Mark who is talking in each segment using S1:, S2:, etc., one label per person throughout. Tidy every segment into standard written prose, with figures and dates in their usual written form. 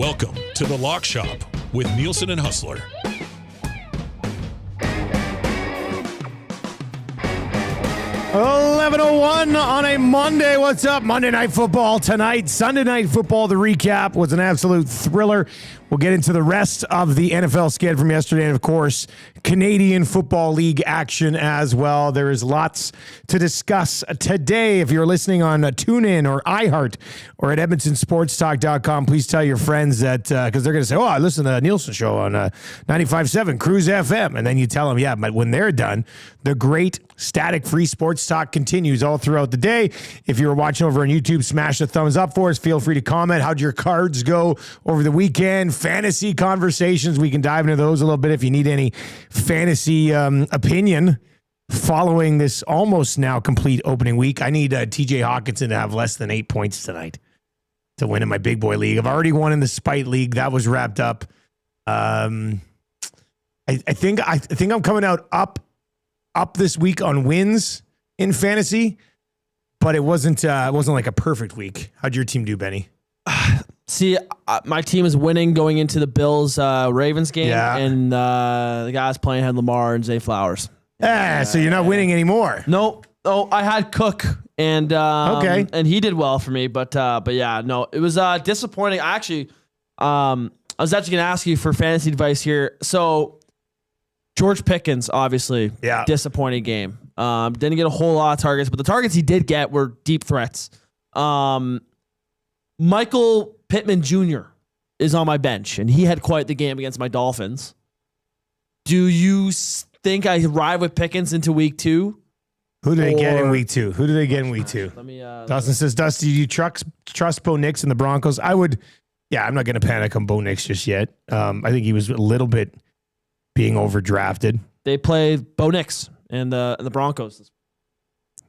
S1: Welcome to the Lock Shop with Nielson and Hustler.
S2: $11:01 on a Monday. What's up? Monday Night Football tonight. Sunday Night Football, the recap was an absolute thriller. We'll get into the rest of the NFL skid from yesterday and, of course, Canadian Football League action as well. There is lots to discuss today. If you're listening on TuneIn or iHeart or at edmontonsportstalk.com, please tell your friends that, because they're going to say, oh, I listen to the Nielsen Show on 95.7 Cruise FM. And then you tell them, yeah, but when they're done, the great static-free sports talk continues all throughout the day. If you're watching over on YouTube, smash the thumbs up for us. Feel free to comment. How'd your cards go over the weekend? Fantasy conversations. We can dive into those a little bit if you need any fantasy opinion following this almost now complete opening week. I need TJ Hawkinson to have less than 8 points tonight to win in my big boy league. I've already won in the Spite League. That was wrapped up. I think I'm coming out up this week on wins in fantasy, but it wasn't like a perfect week. How'd your team do, Benny?
S3: See, my team is winning going into the Bills-Ravens game, and the guys playing had Lamar and Zay Flowers.
S2: So you're not winning anymore.
S3: Nope. Oh, I had Cook, and
S2: okay,
S3: and he did well for me, but yeah, no, it was disappointing. I was actually going to ask you for fantasy advice here. So George Pickens, obviously, disappointing game. Didn't get a whole lot of targets, but the targets he did get were deep threats. Michael Pittman Jr. is on my bench, and he had quite the game against my Dolphins. Do you think I ride with Pickens into week 2?
S2: Who do they get in week 2?
S3: Let me.
S2: Dustin says, Dusty, do you trust Bo Nix and the Broncos? I would. Yeah, I'm not going to panic on Bo Nix just yet. I think he was a little bit being overdrafted.
S3: They play Bo Nix and the Broncos.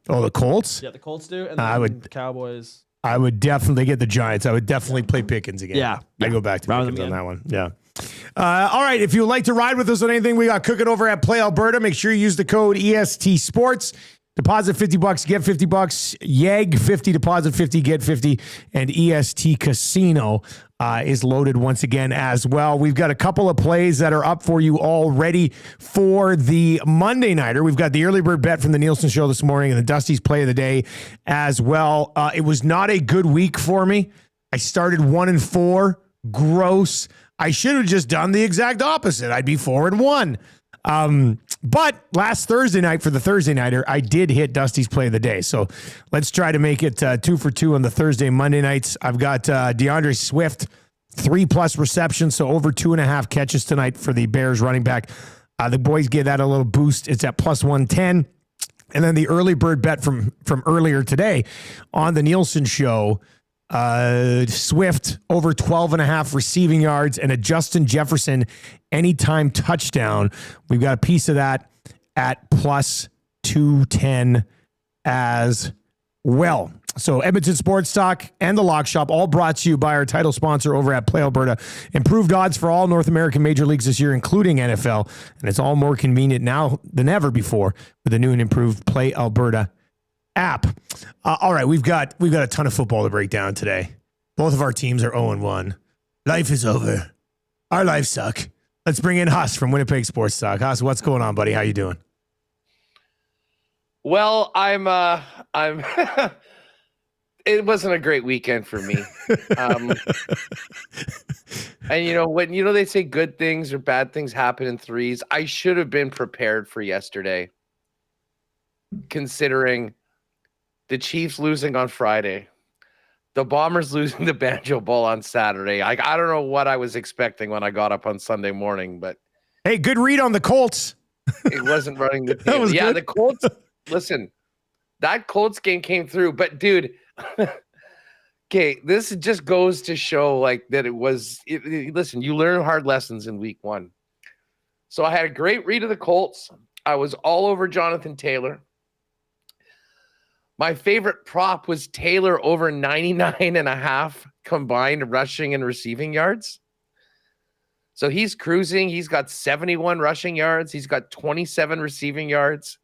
S2: Oh, the Colts?
S3: Yeah, the Colts do, and the Cowboys.
S2: I would definitely get the Giants. I would definitely play Pickens again.
S3: Yeah.
S2: I go back to Pickens on that one. Yeah. All right. If you would like to ride with us on anything we got cooking over at Play Alberta, make sure you use the code EST Sports. Deposit $50, get $50. YEG 50, deposit 50, get 50. And EST Casino is loaded once again as well. We've got a couple of plays that are up for you already for the Monday Nighter. We've got the early bird bet from the Nielsen Show this morning and the Dusty's play of the day as well. It was not a good week for me. I started 1-4. Gross. I should have just done the exact opposite. I'd be 4-1. But last Thursday night for the Thursday Nighter, I did hit Dusty's play of the day. So let's try to make it 2 for 2 on the Thursday, Monday nights. I've got DeAndre Swift, 3+ receptions, so over 2.5 catches tonight for the Bears running back. The boys give that a little boost. It's at +110. And then the early bird bet from earlier today on the Nielsen Show, Swift over 12.5 receiving yards and a Justin Jefferson anytime touchdown. We've got a piece of that at +210 as well. So Edmonton Sports Talk and the Lock Shop, all brought to you by our title sponsor over at Play Alberta. Improved odds for all North American major leagues this year, including NFL. And it's all more convenient now than ever before with the new and improved Play Alberta app. All right, we've got a ton of football to break down today. Both of our teams are 0-1. Life is over. Our lives suck. Let's bring in Huss from Winnipeg Sports Talk. Huss, what's going on, buddy? How you doing?
S4: Well, I'm it wasn't a great weekend for me. And when they say good things or bad things happen in threes, I should have been prepared for yesterday, considering the Chiefs losing on Friday, the Bombers losing the Banjo Bowl on Saturday. I don't know what I was expecting when I got up on Sunday morning, but
S2: hey, good read on the Colts.
S4: It wasn't running the table. Yeah, the Colts. Listen, that Colts game came through, but dude, okay, this just goes to show that it was. Listen, you learn hard lessons in week 1. So I had a great read of the Colts. I was all over Jonathan Taylor. My favorite prop was Taylor over 99.5 combined rushing and receiving yards. So he's cruising. He's got 71 rushing yards. He's got 27 receiving yards.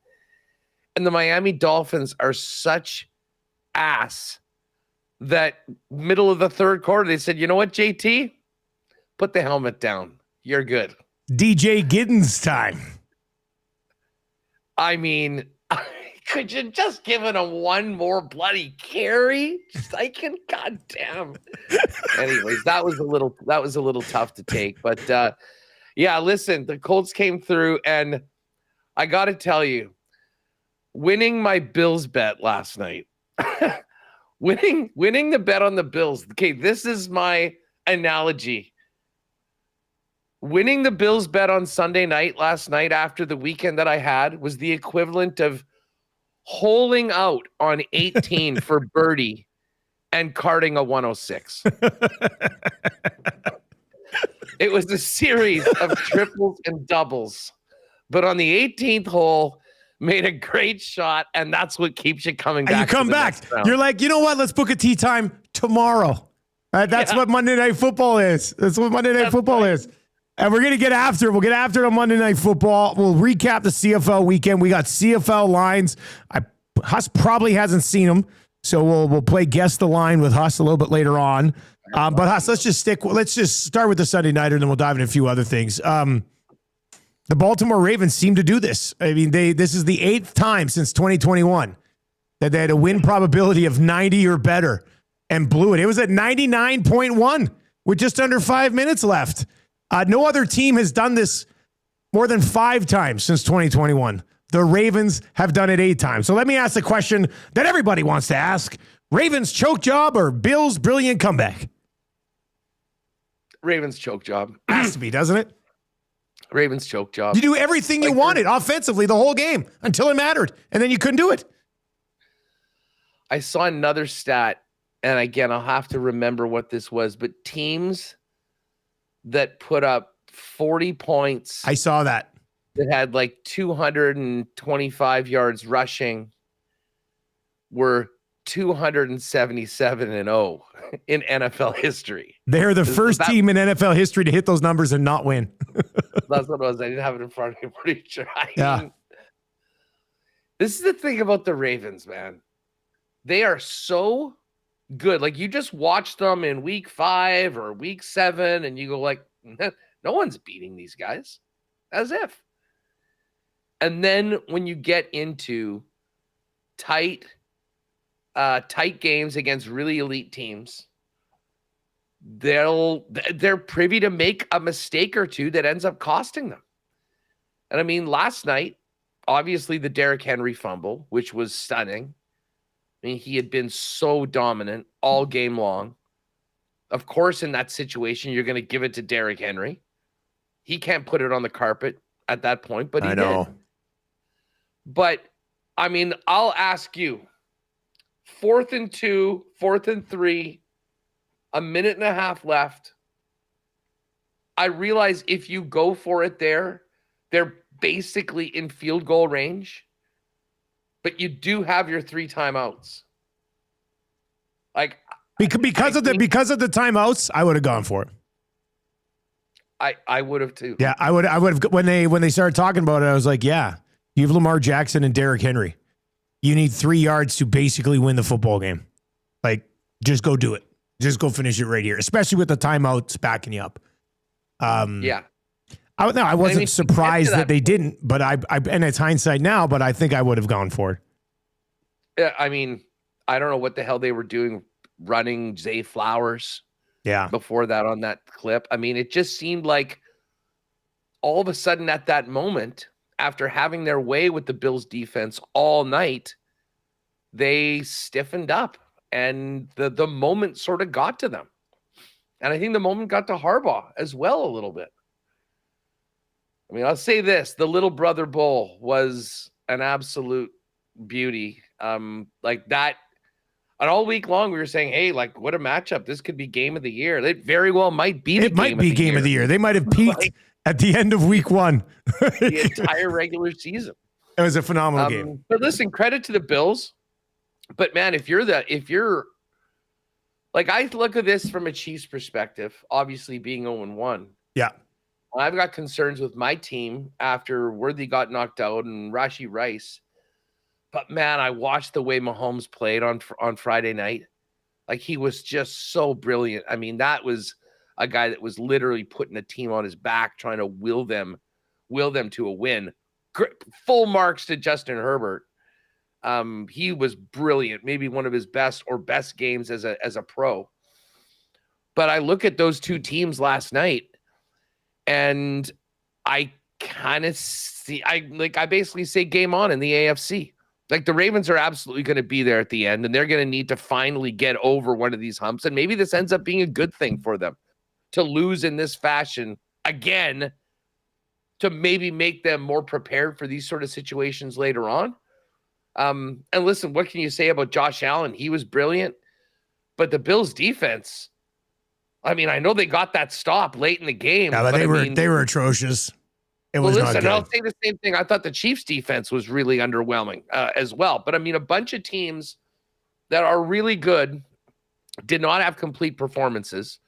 S4: And the Miami Dolphins are such ass that middle of the third quarter, they said, you know what, JT? put the helmet down. You're good.
S2: DJ Giddens time.
S4: I mean, could you just give it one more bloody carry? Goddamn. Anyways, that was a little tough to take, but yeah, listen, the Colts came through, and I got to tell you, winning my Bills bet last night, winning the bet on the Bills. Okay, this is my analogy. Winning the Bills bet on Sunday night last night after the weekend that I had was the equivalent of holing out on 18 for birdie and carting a 106. It was a series of triples and doubles, but on the 18th hole, made a great shot, and that's what keeps you coming back.
S2: And you come back. You're like, you know what? Let's book a tee time tomorrow. That's what Monday Night Football is. That's what Monday Night Football is. And we're going to get after it. We'll get after it on Monday Night Football. We'll recap the CFL weekend. We got CFL lines. Huss probably hasn't seen them, so we'll play Guess the Line with Huss a little bit later on. But Huss, let's just start with the Sunday Nighter, and then we'll dive into a few other things. The Baltimore Ravens seem to do this. I mean, this is the 8th time since 2021 that they had a win probability of 90 or better and blew it. It was at 99.1 with just under 5 minutes left. No other team has done this more than 5 times since 2021. The Ravens have done it 8 times. So let me ask the question that everybody wants to ask. Ravens choke job or Bills brilliant comeback?
S4: Ravens choke job.
S2: Has to be, doesn't it?
S4: Ravens choke job.
S2: You do everything you wanted offensively the whole game until it mattered, and then you couldn't do it.
S4: I saw another stat, and again, I'll have to remember what this was, but teams that put up 40 points.
S2: I saw that.
S4: That had like 225 yards rushing were 277-0 in NFL history.
S2: They're the first team in NFL history to hit those numbers and not win.
S4: That's what it was. I didn't have it in front of me. I'm pretty sure. I mean, this is the thing about the Ravens, man. They are so good. Like, you just watch them in week 5 or week 7, and you go like, no one's beating these guys. As if. And then when you get into tight games against really elite teams, they're privy to make a mistake or two that ends up costing them. And I mean, last night, obviously the Derrick Henry fumble, which was stunning. I mean, he had been so dominant all game long. Of course, in that situation, you're going to give it to Derrick Henry. He can't put it on the carpet at that point, but he did. But, I mean, I'll ask you, 4th and 2, 4th and 3, a minute and a half left. I realize if you go for it there, they're basically in field goal range, but you do have your 3 timeouts. Like,
S2: because of the timeouts, I would have gone for it.
S4: I would have too.
S2: Yeah, I would have when they started talking about it, I was like, yeah. You have Lamar Jackson and Derrick Henry. You need 3 yards to basically win the football game. Like, just go do it. Just go finish it right here, especially with the timeouts backing you up.
S4: Yeah.
S2: I wasn't surprised that they didn't, but and it's hindsight now, but I think I would have gone for it.
S4: Yeah, I mean, I don't know what the hell they were doing running Zay Flowers.
S2: Yeah.
S4: Before that on that clip. I mean, it just seemed like all of a sudden at that moment, after having their way with the Bills defense all night, they stiffened up and the moment sort of got to them. And I think the moment got to Harbaugh as well a little bit. I mean, I'll say this, the Little Brother Bowl was an absolute beauty. Like that, and all week long we were saying, hey, like, what a matchup. This could be game of the year. It very well might be
S2: game of the year. They might have peaked at the end of week 1.
S4: The entire regular season.
S2: It was a phenomenal game.
S4: But listen, credit to the Bills. But man, if you're like, I look at this from a Chiefs perspective, obviously being 0-1.
S2: Yeah.
S4: I've got concerns with my team after Worthy got knocked out and Rashee Rice. But man, I watched the way Mahomes played on Friday night. Like, he was just so brilliant. I mean, that was a guy that was literally putting a team on his back, trying to will them to a win. Full marks to Justin Herbert. He was brilliant, maybe one of his best games as a pro. But I look at those two teams last night, and I kind of see, I basically say game on in the AFC. Like, the Ravens are absolutely going to be there at the end, and they're going to need to finally get over one of these humps. And maybe this ends up being a good thing for them to lose in this fashion again, to maybe make them more prepared for these sort of situations later on. And listen, what can you say about Josh Allen? He was brilliant, but the Bills defense, I mean, I know they got that stop late in the game.
S2: Yeah, but they were atrocious. It was not good.
S4: I'll say the same thing. I thought the Chiefs defense was really underwhelming as well. But I mean, a bunch of teams that are really good did not have complete performances.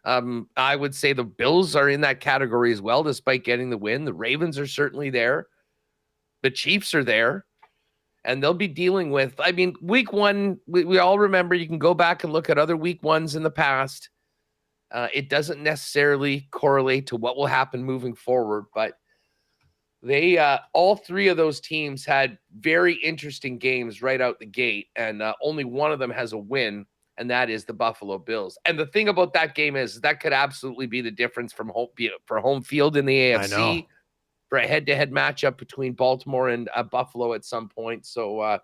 S4: I would say the Bills are in that category as well, despite getting the win. The Ravens are certainly there. The Chiefs are there. And they'll be dealing with, I mean, week one, we all remember, you can go back and look at other week ones in the past. It doesn't necessarily correlate to what will happen moving forward, but they all three of those teams had very interesting games right out the gate, and only one of them has a win, and that is the Buffalo Bills. And the thing about that game is that could absolutely be the difference for home field in the AFC, for a head-to-head matchup between Baltimore and Buffalo at some point. So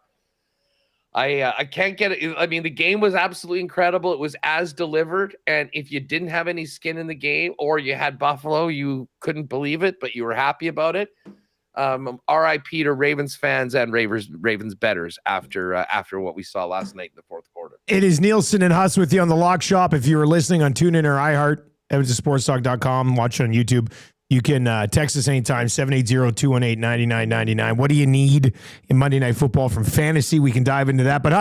S4: I can't get it. I mean, the game was absolutely incredible. It was as delivered. And if you didn't have any skin in the game, or you had Buffalo, you couldn't believe it, but you were happy about it. RIP to Ravens fans and Ravens bettors after what we saw last night in the fourth quarter.
S2: It is Nielsen and Hustler with you on the Lock Shop. If you were listening on TuneIn or iHeart, edmontonsportstalk.com, watch it on YouTube. You can text us anytime, 780-218-9999. What do you need in Monday Night Football from fantasy? We can dive into that. But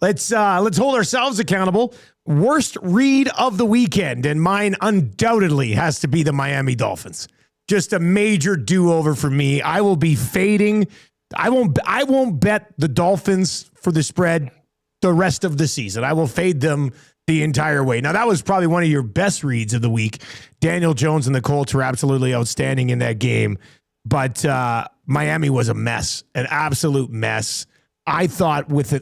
S2: let's hold ourselves accountable. Worst read of the weekend, and mine undoubtedly has to be the Miami Dolphins. Just a major do-over for me. I will be fading. I won't bet the Dolphins for the spread the rest of the season. I will fade them the entire way. Now, that was probably one of your best reads of the week. Daniel Jones and the Colts were absolutely outstanding in that game, but Miami was a mess, an absolute mess. I thought with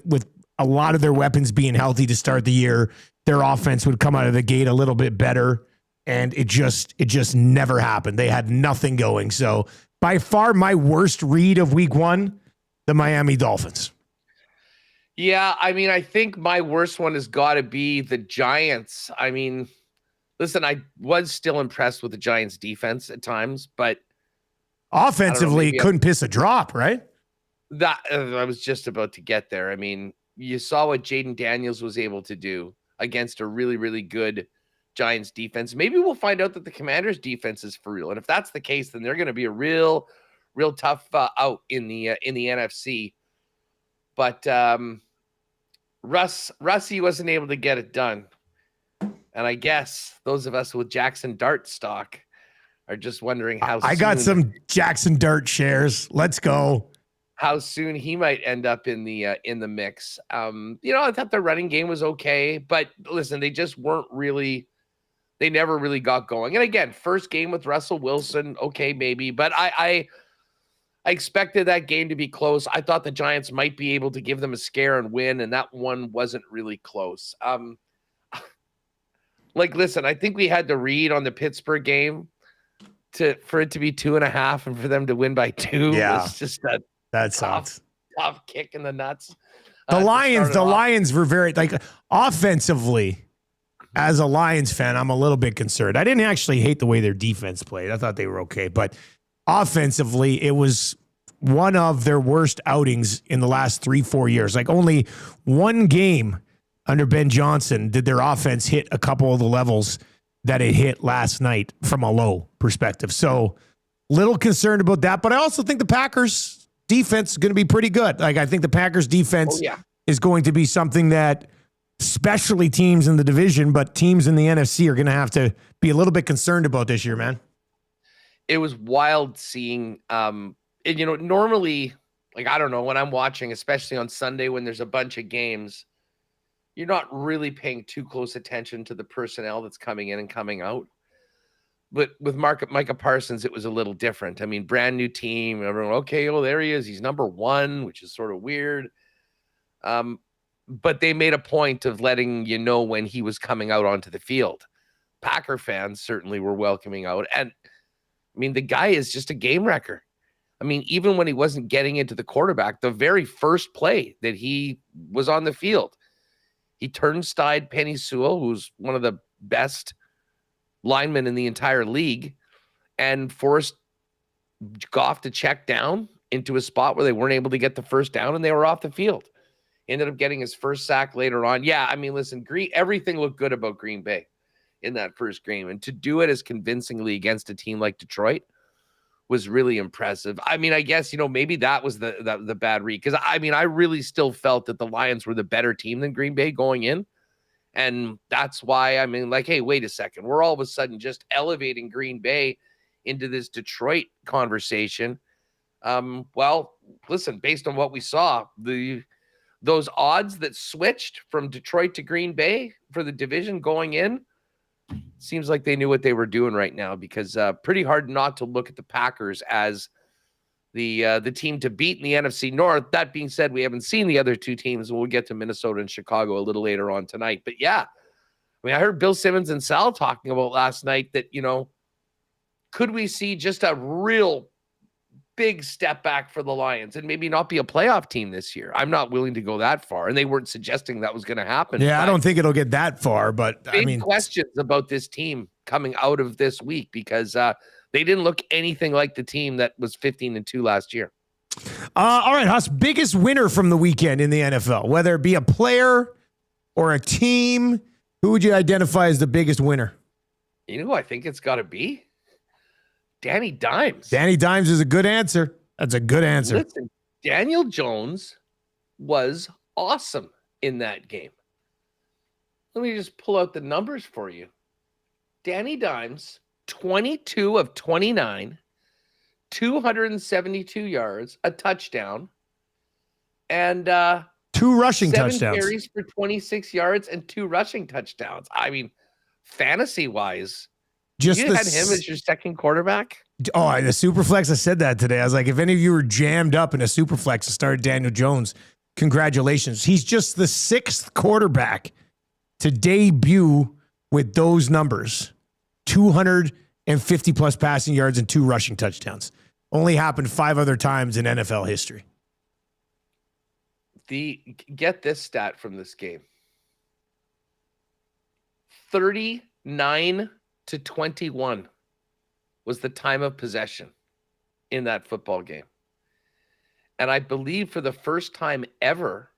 S2: a lot of their weapons being healthy to start the year, their offense would come out of the gate a little bit better, and it just never happened. They had nothing going. So by far my worst read of week one, the Miami Dolphins.
S4: Yeah, I mean, I think my worst one has got to be the Giants. I mean, listen, I was still impressed with the Giants' defense at times, but
S2: offensively, couldn't piss a drop, right?
S4: That I was just about to get there. I mean, you saw what Jaden Daniels was able to do against a really, really good Giants defense. Maybe we'll find out that the Commanders' defense is for real, and if that's the case, then they're going to be a real tough out in the NFC. But Russie wasn't able to get it done. And I guess those of us with Jackson Dart stock are just wondering how
S2: I got some Jackson Dart shares. Let's go.
S4: How soon he might end up in the mix. I thought the running game was okay, but listen, they just they never really got going. And again, first game with Russell Wilson, okay, maybe, but I expected that game to be close. I thought the Giants might be able to give them a scare and win, and that one wasn't really close. Listen, I think we had to read on the Pittsburgh game for it to be 2.5 and for them to win by 2.
S2: Yeah,
S4: it's just
S2: that sounds
S4: tough kick in the nuts.
S2: The Lions were very offensively. As a Lions fan, I'm a little bit concerned. I didn't actually hate the way their defense played. I thought they were okay, but offensively, it was one of their worst outings in the last 3-4 years. Only one game under Ben Johnson did their offense hit a couple of the levels that it hit last night from a low perspective. So little concerned about that, but I also think the Packers defense is going to be pretty good. I think the Packers defense is going to be something that especially teams in the division, but teams in the NFC are going to have to be a little bit concerned about this year, man.
S4: It was wild seeing, normally, I don't know, when I'm watching, especially on Sunday when there's a bunch of games, you're not really paying too close attention to the personnel that's coming in and coming out. But with Micah Parsons, it was a little different. I mean, brand new team. Everyone, okay, oh, there he is. He's number 1, which is sort of weird. But they made a point of letting you know when he was coming out onto the field. Packer fans certainly were welcoming out. And, I mean, the guy is just a game wrecker. I mean, even when he wasn't getting into the quarterback, the very first play that he was on the field, he turnstile Penny Sewell, who's one of the best linemen in the entire league, and forced Goff to check down into a spot where they weren't able to get the first down, and they were off the field. Ended up getting his first sack later on. Yeah, I mean, listen, everything looked good about Green Bay in that first game, and to do it as convincingly against a team like Detroit was really impressive. I mean, I guess, maybe that was the bad read, because I mean, I really still felt that the Lions were the better team than Green Bay going in. And that's why, I mean, like, hey, wait a second. We're all of a sudden just elevating Green Bay into this Detroit conversation. Well, listen, based on what we saw, those odds that switched from Detroit to Green Bay for the division going in, seems like they knew what they were doing right now, because pretty hard not to look at the Packers as the team to beat in the NFC North. That being said, we haven't seen the other two teams, and we'll get to Minnesota and Chicago a little later on tonight. But yeah, I mean, I heard Bill Simmons and Sal talking about last night that, could we see just a real big step back for the Lions and maybe not be a playoff team this year? I'm not willing to go that far, and they weren't suggesting that was going to happen.
S2: Yeah, I don't think it'll get that far, but
S4: I mean, questions about this team coming out of this week, because they didn't look anything like the team that was 15-2 last year.
S2: All right, Huss, biggest winner from the weekend in the NFL, whether it be a player or a team, who would you identify as the biggest winner?
S4: You know who I think it's got to be? Danny Dimes.
S2: Danny Dimes is a good answer. That's a good answer.
S4: Listen, Daniel Jones was awesome in that game. Let me just pull out the numbers for you. Danny Dimes, 22 of 29, 272 yards, a touchdown, and
S2: 2 rushing
S4: 7
S2: touchdowns.
S4: Carries for 26 yards and 2 rushing touchdowns. I mean, fantasy-wise, you had him as your second quarterback?
S2: Oh, in the Superflex, I said that today. I was like, if any of you were jammed up in a Superflex to start Daniel Jones, congratulations. He's just the 6th quarterback to debut with those numbers. 250-plus passing yards and 2 rushing touchdowns. Only happened 5 other times in NFL history.
S4: Get this stat from this game. 39-21 was the time of possession in that football game. And I believe for the first time ever,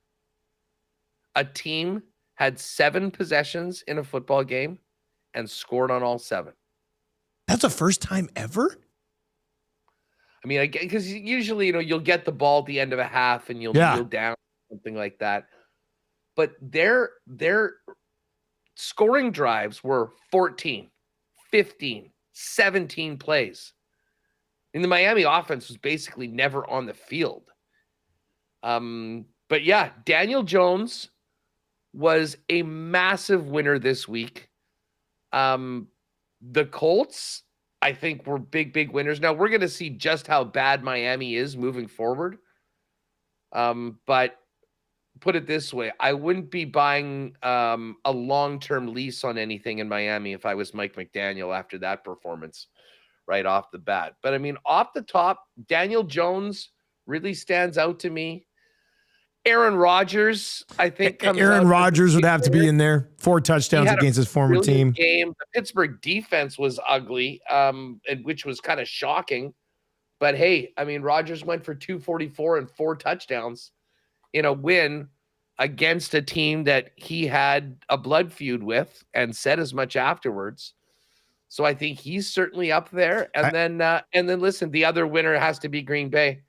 S4: a team had 7 possessions in a football game and scored on all 7.
S2: That's the first time ever?
S4: I mean, because usually, you'll get the ball at the end of a half and you'll kneel down, something like that. But their scoring drives were 14, 15, 17 plays. And the Miami offense was basically never on the field. But yeah, Daniel Jones was a massive winner this week. The Colts, I think, were big winners. Now, we're going to see just how bad Miami is moving forward. But put it this way, I wouldn't be buying a long-term lease on anything in Miami if I was Mike McDaniel after that performance right off the bat. But, I mean, off the top, Daniel Jones really stands out to me. Aaron Rodgers, I think,
S2: Aaron Rodgers would have to be in there. 4 touchdowns against his former team.
S4: Game. The Pittsburgh defense was ugly, and which was kind of shocking. But hey, I mean, Rodgers went for 244 and 4 touchdowns in a win against a team that he had a blood feud with, and said as much afterwards. So I think he's certainly up there. And then listen, the other winner has to be Green Bay.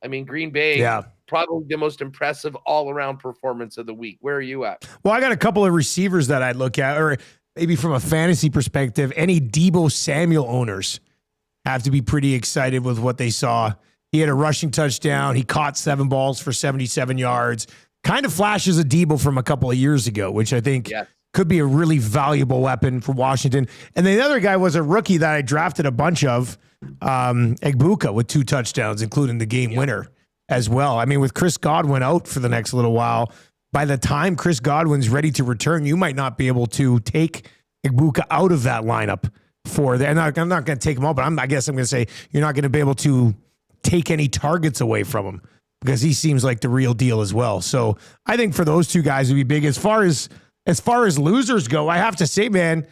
S4: I mean, Green Bay. Yeah. Probably the most impressive all-around performance of the week. Where are you at?
S2: Well, I got a couple of receivers that I'd look at, or maybe from a fantasy perspective, any Deebo Samuel owners have to be pretty excited with what they saw. He had a rushing touchdown. He caught 7 balls for 77 yards. kind of flashes a Debo from a couple of years ago, which I think could be a really valuable weapon for Washington. And the other guy was a rookie that I drafted a bunch of, Egbuka, with 2 touchdowns, including the game winner as well. I mean, with Chris Godwin out for the next little while, by the time Chris Godwin's ready to return, you might not be able to take Egbuka out of that lineup for the, and I'm not going to take him out, but I guess I'm going to say you're not going to be able to take any targets away from him because he seems like the real deal as well. So I think for those 2 guys would be big. As far as losers go, I have to say, man,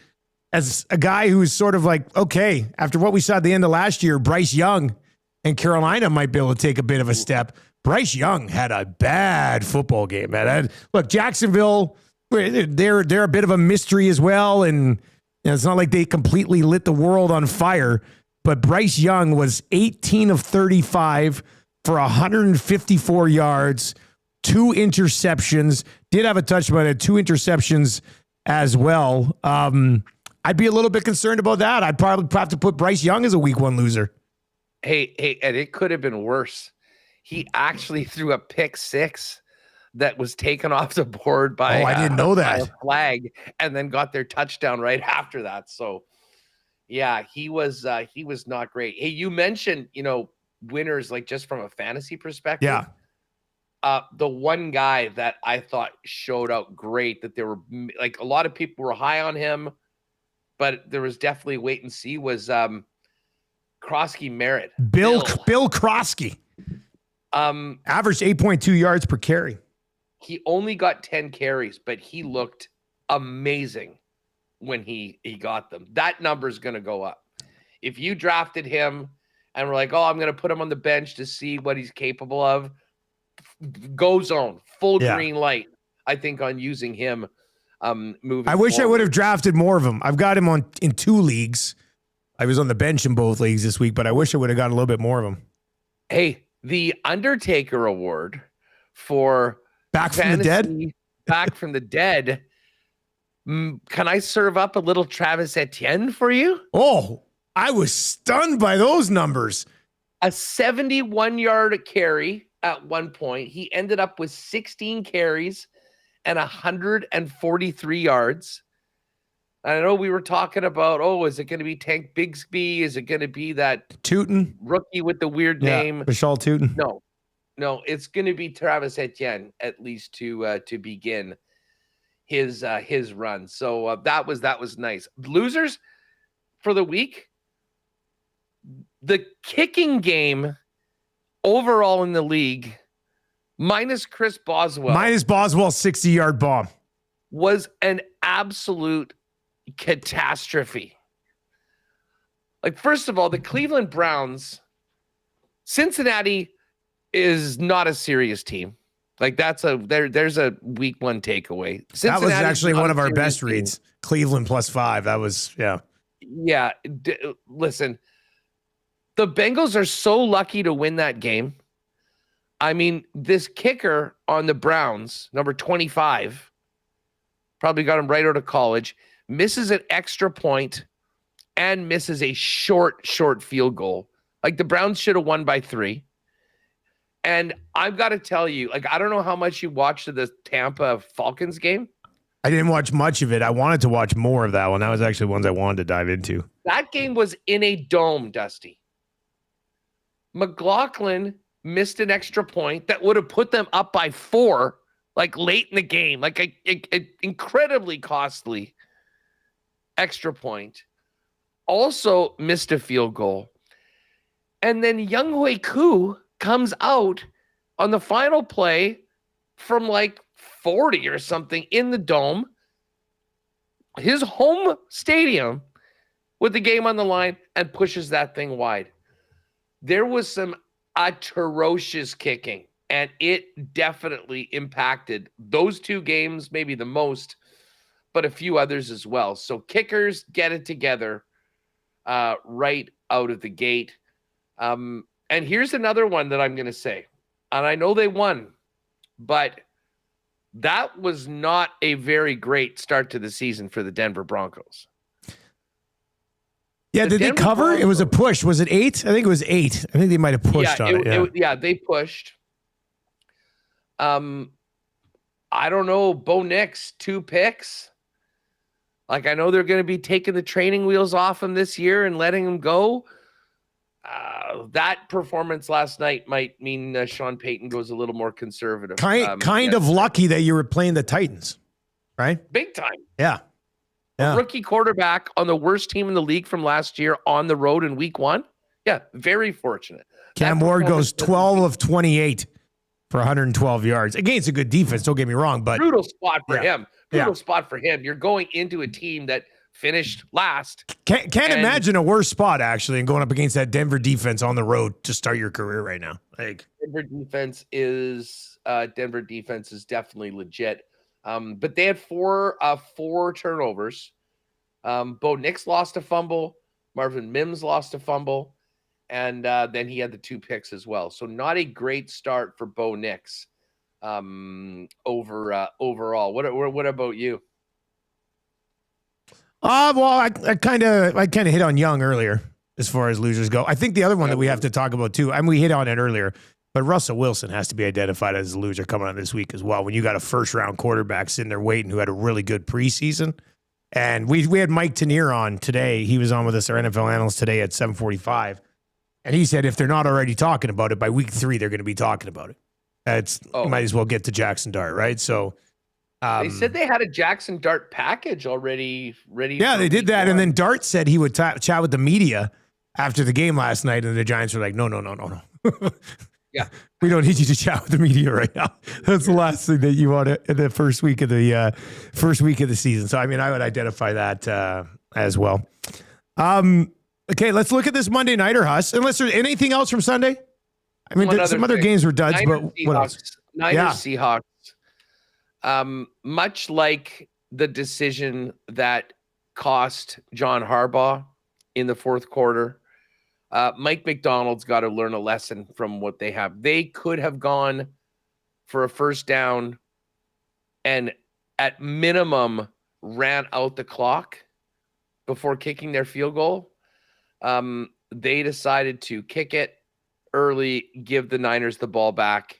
S2: as a guy who's sort of like, okay, after what we saw at the end of last year, Bryce Young and Carolina might be able to take a bit of a step. Bryce Young had a bad football game, man. Look, Jacksonville, they're a bit of a mystery as well, and it's not like they completely lit the world on fire, but Bryce Young was 18 of 35 for 154 yards, 2 interceptions, did have a touchdown, but had 2 interceptions as well. I'd be a little bit concerned about that. I'd probably have to put Bryce Young as a week 1 loser.
S4: Hey, and it could have been worse. He actually threw a pick 6 that was taken off the board by
S2: I didn't know that.
S4: a flag, and then got their touchdown right after that. So yeah, he was not great. Hey, you mentioned, winners, like just from a fantasy perspective.
S2: Yeah.
S4: The one guy that I thought showed out great, that there were like a lot of people were high on him, but there was definitely wait and see, was Krosky Merritt.
S2: Bill Krosky. Averaged 8.2 yards per carry.
S4: He only got 10 carries, but he looked amazing when he got them. That number is going to go up. If you drafted him and were like, oh, I'm going to put him on the bench to see what he's capable of, go zone, full green light, I think, on using him moving
S2: I wish
S4: forward.
S2: I would have drafted more of him. I've got him in 2 leagues. I was on the bench in both leagues this week, but I wish I would have got a little bit more of him.
S4: Hey, the Undertaker Award for
S2: Back from the dead?
S4: Back from the dead. Can I serve up a little Travis Etienne for you?
S2: Oh, I was stunned by those numbers.
S4: A 71-yard carry at one point. He ended up with 16 carries and 143 yards. I know we were talking about, is it going to be Tank Bigsby? Is it going to be that
S2: Tootin
S4: rookie with the weird name?
S2: Vishal Tootin.
S4: No, it's going to be Travis Etienne, at least to begin his run. So that was nice. Losers for the week. The kicking game overall in the league, minus Chris Boswell.
S2: Minus Boswell's 60-yard bomb.
S4: Was an absolute catastrophe. Like, first of all, the Cleveland Cincinnati is not a serious team. Like, there's a week 1 takeaway.
S2: That was actually one of our best reads. Cleveland +5. That was, yeah.
S4: Yeah. Listen, the Bengals are so lucky to win that game. I mean, this kicker on the Browns, number 25, probably got him right out of college, misses an extra point and misses a short field goal. Like, the Browns should have won by 3. And I've got to tell you, like, I don't know how much you watched the Tampa Falcons game.
S2: I didn't watch much of it. I wanted to watch more of that one. That was actually ones I wanted to dive into.
S4: That game was in a dome, Dusty. McLaughlin missed an extra point that would have put them up by 4, like late in the game, like a incredibly costly extra point. Also missed a field goal. And then Younghoe Koo comes out on the final play from like 40 or something in the dome, his home stadium, with the game on the line, and pushes that thing wide. There was some atrocious kicking, and it definitely impacted those 2 games, maybe the most, but a few others as well. So kickers, get it together right out of the gate. And here's another one that I'm going to say, and I know they won, but that was not a very great start to the season for the Denver Broncos.
S2: Yeah, did they cover? Broncos, it was a push. Was it 8? I think it was 8. I think they might have pushed on it.
S4: Yeah, they pushed. I don't know. Bo Nix, 2 picks. Like, I know they're going to be taking the training wheels off him this year and letting him go. That performance last night might mean Sean Payton goes a little more conservative.
S2: Kind of lucky that you were playing the Titans, right?
S4: Big time.
S2: Yeah.
S4: A rookie quarterback on the worst team in the league from last year on the road in week 1. Yeah, very fortunate.
S2: Cam Ward goes 12 of 28 for 112 yards. Again, it's a good defense, don't get me wrong, but
S4: brutal spot for him. Brutal spot for him. You're going into a team that finished last.
S2: Can't imagine a worse spot, actually, and going up against that Denver defense on the road to start your career right now. Like,
S4: Denver defense is definitely legit. But they had four turnovers. Bo Nix lost a fumble. Marvin Mims lost a fumble. And then he had the 2 picks as well. So not a great start for Bo Nix overall. What about you?
S2: Well, I kind of hit on Young earlier as far as losers go. I think the other one that we have to talk about too, I mean, we hit on it earlier, but Russell Wilson has to be identified as a loser coming on this week as well. When you got a first-round quarterback sitting there waiting who had a really good preseason. And we had Mike Tanier on today. He was on with us, our NFL analyst, today at 7:45. And he said if they're not already talking about it, by week 3, they're going to be talking about it. You might as well get to Jackson Dart, right? So
S4: they said they had a Jackson Dart package already ready.
S2: Yeah, they did that. 1. And then Dart said he would chat with the media after the game last night. And the Giants were like, no.
S4: Yeah,
S2: we don't need you to chat with the media right now. That's the last thing that you want in the first week of the season. So, I mean, I would identify that as well. Okay, let's look at this Monday Nighter, Huss. Unless there's anything else from Sunday. I mean, some other games were duds, but what else?
S4: Seahawks. Much like the decision that cost John Harbaugh in the fourth quarter, Mike McDonald's got to learn a lesson from what they have. They could have gone for a first down and at minimum ran out the clock before kicking their field goal. They decided to kick it early, give the Niners the ball back,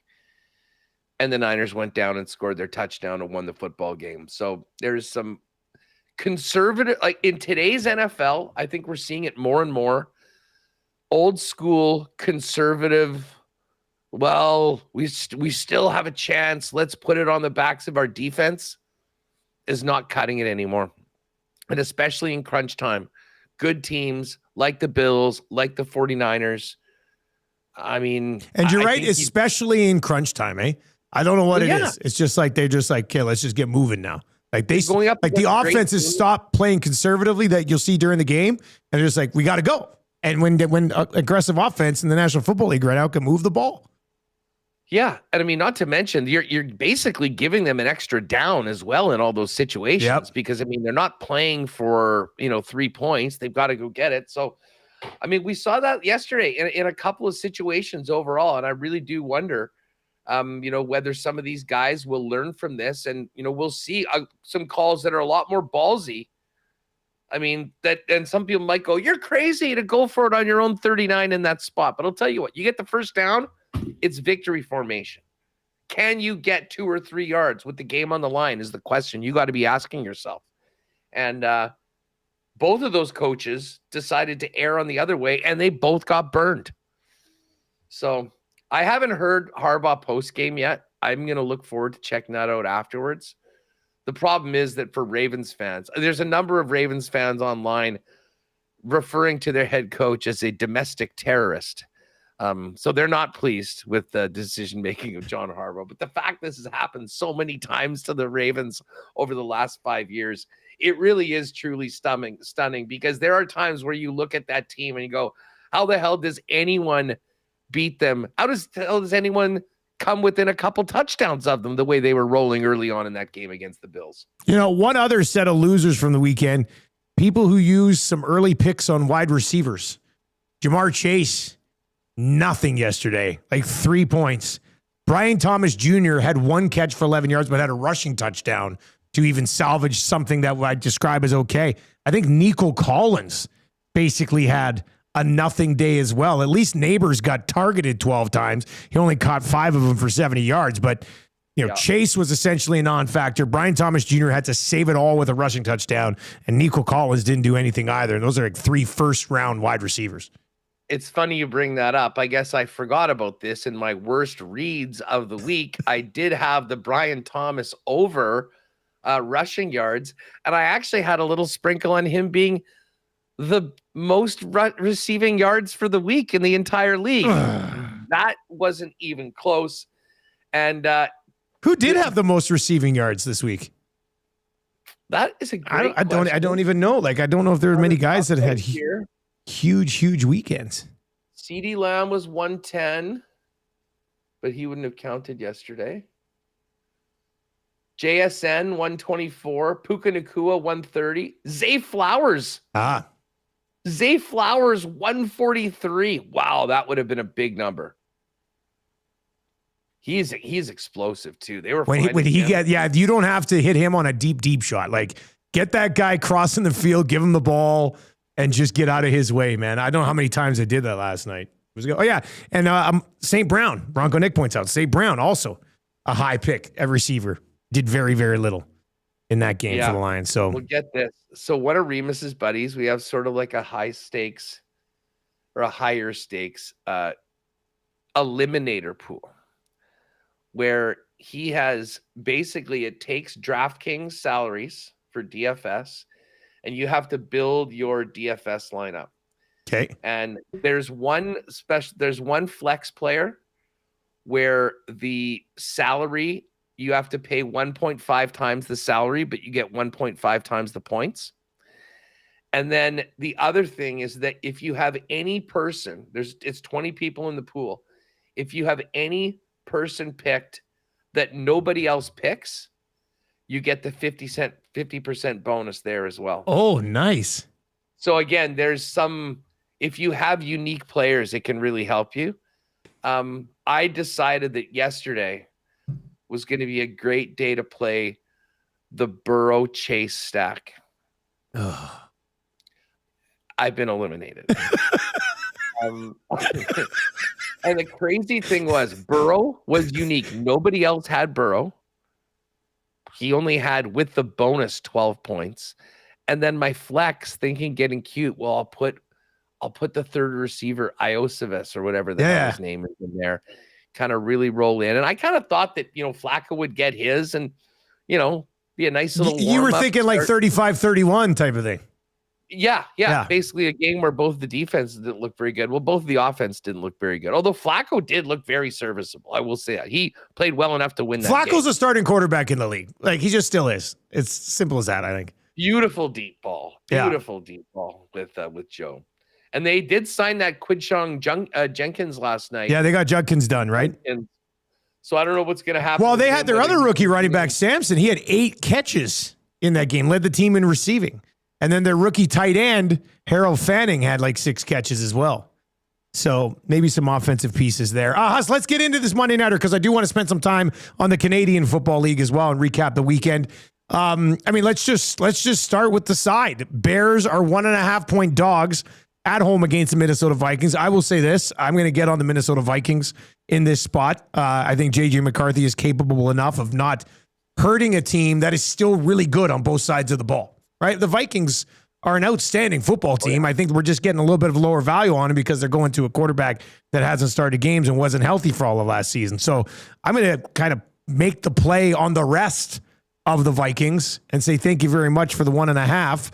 S4: and the Niners went down and scored their touchdown and won the football game. So there's some conservative, like in today's NFL, I think we're seeing it more and more. Old school conservative, well, we still have a chance, let's put it on the backs of our defense, is not cutting it anymore. And especially in crunch time, good teams like the Bills, like the 49ers. I mean,
S2: and you're right, especially in crunch time, eh? I don't know what it is. It's just like they're just like, okay, let's just get moving now. Like going up, like the offenses stop playing conservatively that you'll see during the game, and they're just like, we got to go. And when aggressive offense in the National Football League right now can move the ball.
S4: Yeah, and I mean, not to mention you're basically giving them an extra down as well in all those situations because I mean they're not playing for 3 points; they've got to go get it. So, I mean, we saw that yesterday in a couple of situations overall, and I really do wonder, whether some of these guys will learn from this, and we'll see some calls that are a lot more ballsy. I mean, and some people might go, "You're crazy to go for it on your own 39 in that spot." But I'll tell you what, you get the first down. It's victory formation. Can you get 2 or 3 yards with the game on the line is the question you got to be asking yourself. And both of those coaches decided to err on the other way, and they both got burned. So I haven't heard Harbaugh post-game yet. I'm going to look forward to checking that out afterwards. The problem is that for Ravens fans, there's a number of Ravens fans online referring to their head coach as a domestic terrorist. So they're not pleased with the decision-making of John Harbaugh. But the fact this has happened so many times to the Ravens over the last 5 years, it really is truly stunning because there are times where you look at that team and you go, how the hell does anyone beat them? How does anyone come within a couple touchdowns of them the way they were rolling early on in that game against the Bills?
S2: One other set of losers from the weekend, people who used some early picks on wide receivers. Jamar Chase, nothing yesterday, like 3 points. Brian Thomas Jr. had 1 catch for 11 yards, but had a rushing touchdown to even salvage something that I'd describe as okay. I think Nico Collins basically had a nothing day as well. At least Neighbors got targeted 12 times. He only caught 5 of them for 70 yards. But, Chase was essentially a non-factor. Brian Thomas Jr. had to save it all with a rushing touchdown, and Nico Collins didn't do anything either. And those are like 3 first-round wide receivers.
S4: It's funny you bring that up. I guess I forgot about this in my worst reads of the week. I did have the Brian Thomas over rushing yards, and I actually had a little sprinkle on him being the most receiving yards for the week in the entire league. That wasn't even close. And
S2: who did have the most receiving yards this week?
S4: That is a great
S2: I don't even know. Like, I don't know if there were many guys that had huge weekends.
S4: CeeDee Lamb was 110, but he wouldn't have counted yesterday. JSN 124, Puka Nacua 130, Zay Flowers. Zay Flowers 143. Wow, that would have been a big number. He's explosive too. They were
S2: when he get you don't have to hit him on a deep shot. Like, get that guy crossing the field, give him the ball, and just get out of his way, man. I don't know how many times I did that last night. And St. Brown, Bronco Nick points out, St. Brown also a high pick at receiver. Did very, very little in that game for the Lions. So
S4: we'll get this. So one of Remus's buddies, we have sort of like a high stakes or a higher stakes eliminator pool, where he has basically, it takes DraftKings salaries for DFS, and you have to build your DFS lineup.
S2: Okay.
S4: And there's one flex player where the salary, you have to pay 1.5 times the salary, but you get 1.5 times the points. And then the other thing is that if you have any person, it's 20 people in the pool. If you have any person picked that nobody else picks, you get the 50% bonus there as well.
S2: Oh, nice.
S4: So again, if you have unique players, it can really help you. I decided that yesterday was going to be a great day to play the Burrow Chase stack. I've been eliminated. And the crazy thing was, Burrow was unique. Nobody else had Burrow. He only had, with the bonus, 12 points. And then my flex, thinking getting cute, well, I'll put the third receiver, Iosivas, or whatever the hell his name is, in there, kind of really roll in. And I kind of thought that, Flacco would get his and, be a nice little warm-up.
S2: You were thinking like 35-31 type of thing.
S4: Yeah. Basically a game where both the defenses didn't look very good. Well, both the offense didn't look very good. Although Flacco did look very serviceable. I will say that. He played well enough to win that
S2: Flacco's
S4: game.
S2: A starting quarterback in the league. Like, he just still is. It's simple as that, I think.
S4: Beautiful deep ball. Deep ball with Joe. And they did sign that Quinshon Jenkins last night.
S2: Yeah, they got Judkins done, right?
S4: And so I don't know what's going to happen.
S2: Well, they had their other rookie running back, Sampson. He had 8 catches in that game, led the team in receiving. And then their rookie tight end, Harold Fanning, had like 6 catches as well. So maybe some offensive pieces there. Huss, let's get into this Monday Nighter because I do want to spend some time on the Canadian Football League as well and recap the weekend. Let's just start with the side. Bears are 1.5-point dogs at home against the Minnesota Vikings. I will say this. I'm going to get on the Minnesota Vikings in this spot. I think J.J. McCarthy is capable enough of not hurting a team that is still really good on both sides of the ball, right? The Vikings are an outstanding football team. I think we're just getting a little bit of lower value on them because they're going to a quarterback that hasn't started games and wasn't healthy for all of last season. So I'm going to kind of make the play on the rest of the Vikings and say thank you very much for the 1.5.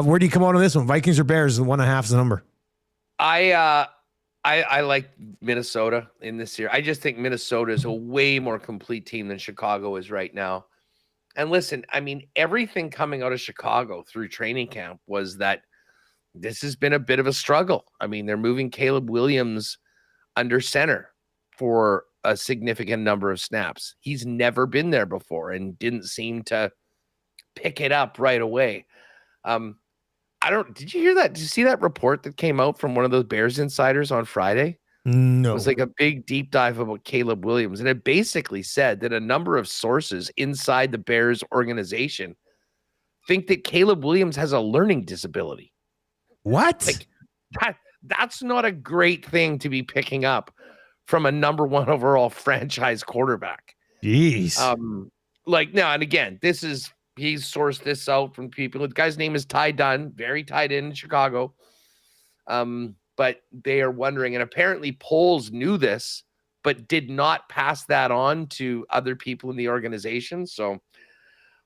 S2: Where do you come out on this one? Vikings or Bears? The 1.5 is the number.
S4: I like Minnesota in this year. I just think Minnesota is a way more complete team than Chicago is right now. And listen, everything coming out of Chicago through training camp was that this has been a bit of a struggle. They're moving Caleb Williams under center for a significant number of snaps. He's never been there before and didn't seem to pick it up right away. Did you hear that? Did you see that report that came out from one of those Bears insiders on Friday?
S2: No.
S4: It was like a big deep dive about Caleb Williams. And it basically said that a number of sources inside the Bears organization think that Caleb Williams has a learning disability.
S2: What?
S4: That's not a great thing to be picking up from a number 1 overall franchise quarterback.
S2: Jeez.
S4: Like now, and again, he's sourced this out from people. The guy's name is Ty Dunn, very tied in Chicago. But they are wondering, and apparently Poles knew this, but did not pass that on to other people in the organization. So a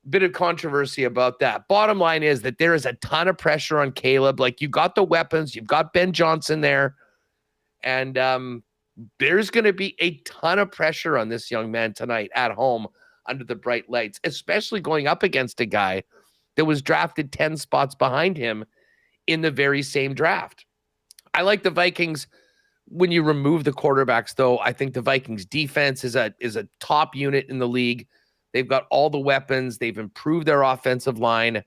S4: bit of controversy about that. Bottom line is that there is a ton of pressure on Caleb. Like, you got the weapons, you've got Ben Johnson there, and there's going to be a ton of pressure on this young man tonight at home under the bright lights, especially going up against a guy that was drafted 10 spots behind him in the very same draft. I like the Vikings. When you remove the quarterbacks, though, I think the Vikings defense is a top unit in the league. They've got all the weapons. They've improved their offensive line.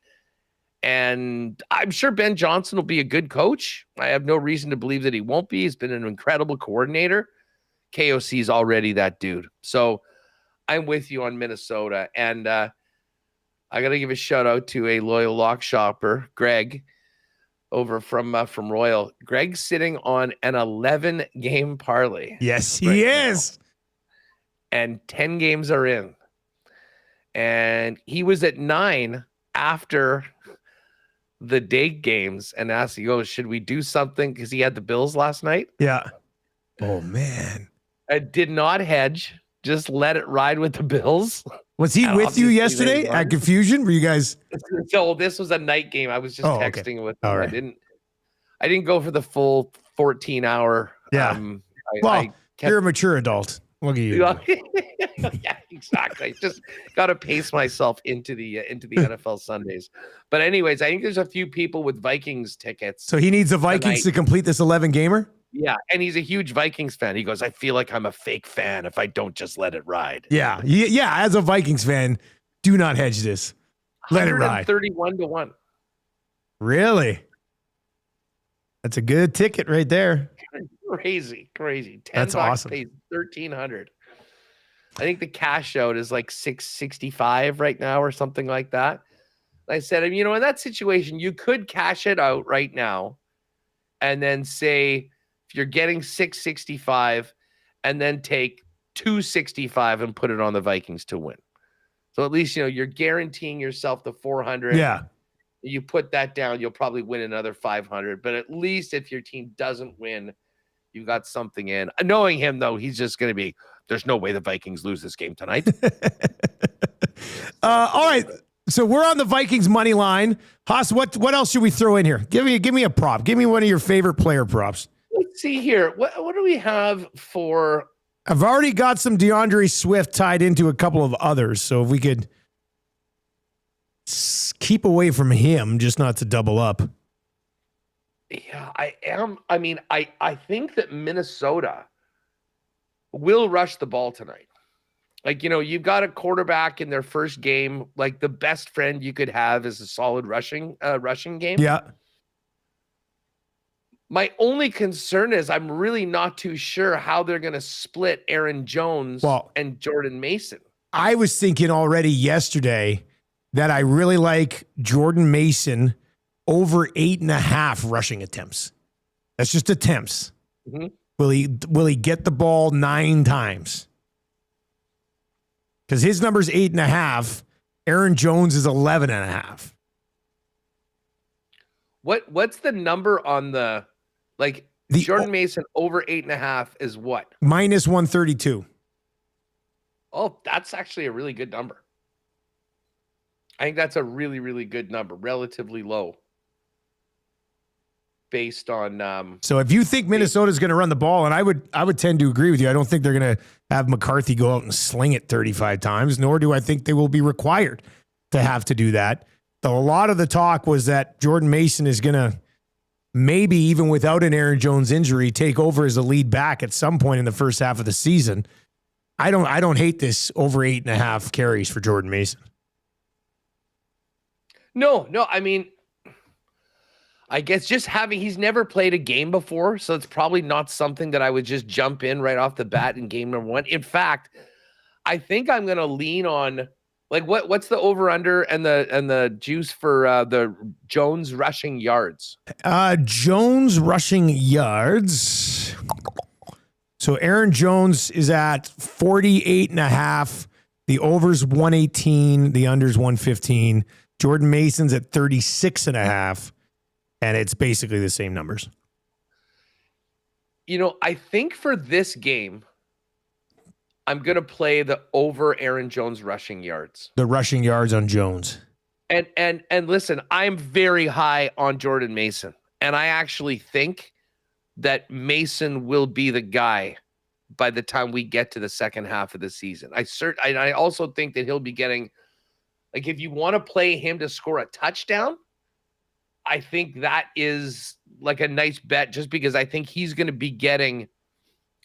S4: And I'm sure Ben Johnson will be a good coach. I have no reason to believe that he won't be. He's been an incredible coordinator. KOC is already that dude. So I'm with you on Minnesota. And I got to give a shout out to a loyal lock shopper, Greg, over from Royal. Greg's sitting on an 11-game parlay.
S2: Yes, he is.
S4: Now. And 10 games are in. And he was at 9 after the day games and asked, should we do something? Because he had the Bills last night.
S2: Yeah. Oh, man.
S4: I did not hedge. Just let it ride with the Bills.
S2: Was he with you yesterday at Confusion? Were you guys?
S4: So this was a night game. I was just texting with him.
S2: Right.
S4: I didn't go for the full 14-hour.
S2: Yeah. You're a mature adult. Look at you.
S4: Yeah, exactly. Just got to pace myself into the NFL Sundays. But anyways, I think there's a few people with Vikings tickets.
S2: So he needs the Vikings to complete this 11-gamer?
S4: Yeah, and he's a huge Vikings fan. He goes, I feel like I'm a fake fan if I don't just let it ride.
S2: Yeah. As a Vikings fan, do not hedge this. Let it ride.
S4: 31-1.
S2: Really? That's a good ticket right there.
S4: Crazy.
S2: That's awesome.
S4: Pays $1,300. I think the cash out is like $665 right now or something like that. I said, in that situation, you could cash it out right now and then say, if you're getting $665 and then take $265 and put it on the Vikings to win. So at least, you're guaranteeing yourself the $400.
S2: Yeah.
S4: You put that down, you'll probably win another $500. But at least if your team doesn't win, you got something in. Knowing him, though, he's just going to be, there's no way the Vikings lose this game tonight.
S2: All right. So we're on the Vikings money line. Haas, what else should we throw in here? Give me a prop. Give me one of your favorite player props.
S4: Let's see here. What do we have for?
S2: I've already got some DeAndre Swift tied into a couple of others. So if we could keep away from him, just not to double up.
S4: Yeah, I am. I think that Minnesota will rush the ball tonight. Like, you've got a quarterback in their first game. Like, the best friend you could have is a solid rushing game.
S2: Yeah.
S4: My only concern is I'm really not too sure how they're going to split Aaron Jones and Jordan Mason.
S2: I was thinking already yesterday that I really like Jordan Mason over 8.5 rushing attempts. That's just attempts.
S4: Mm-hmm.
S2: Will he get the ball 9 times? Because his number's 8.5. Aaron Jones is 11.5.
S4: What's the number on the Jordan Mason over 8.5 is what?
S2: Minus 132.
S4: Oh, that's actually a really good number. I think that's a really, really good number, relatively low. Based on
S2: so if you think Minnesota's going to run the ball, and I would tend to agree with you. I don't think they're going to have McCarthy go out and sling it 35 times, nor do I think they will be required to have to do that. Though a lot of the talk was that Jordan Mason is going to, maybe even without an Aaron Jones injury, take over as a lead back at some point in the first half of the season. I don't hate this over 8.5 carries for Jordan Mason.
S4: No, I guess just he's never played a game before, so it's probably not something that I would just jump in right off the bat in game number 1. In fact, I think I'm going to lean on what's the over under and the juice for the Jones rushing yards.
S2: Jones rushing yards. So Aaron Jones is at 48.5. The over's 118. The under's 115. Jordan Mason's at 36.5. And it's basically the same numbers.
S4: I think for this game, I'm going to play the over Aaron Jones rushing yards.
S2: The rushing yards on Jones.
S4: And listen, I'm very high on Jordan Mason. And I actually think that Mason will be the guy by the time we get to the second half of the season. I also think that he'll be getting, like, if you want to play him to score a touchdown, I think that is like a nice bet, just because I think he's going to be getting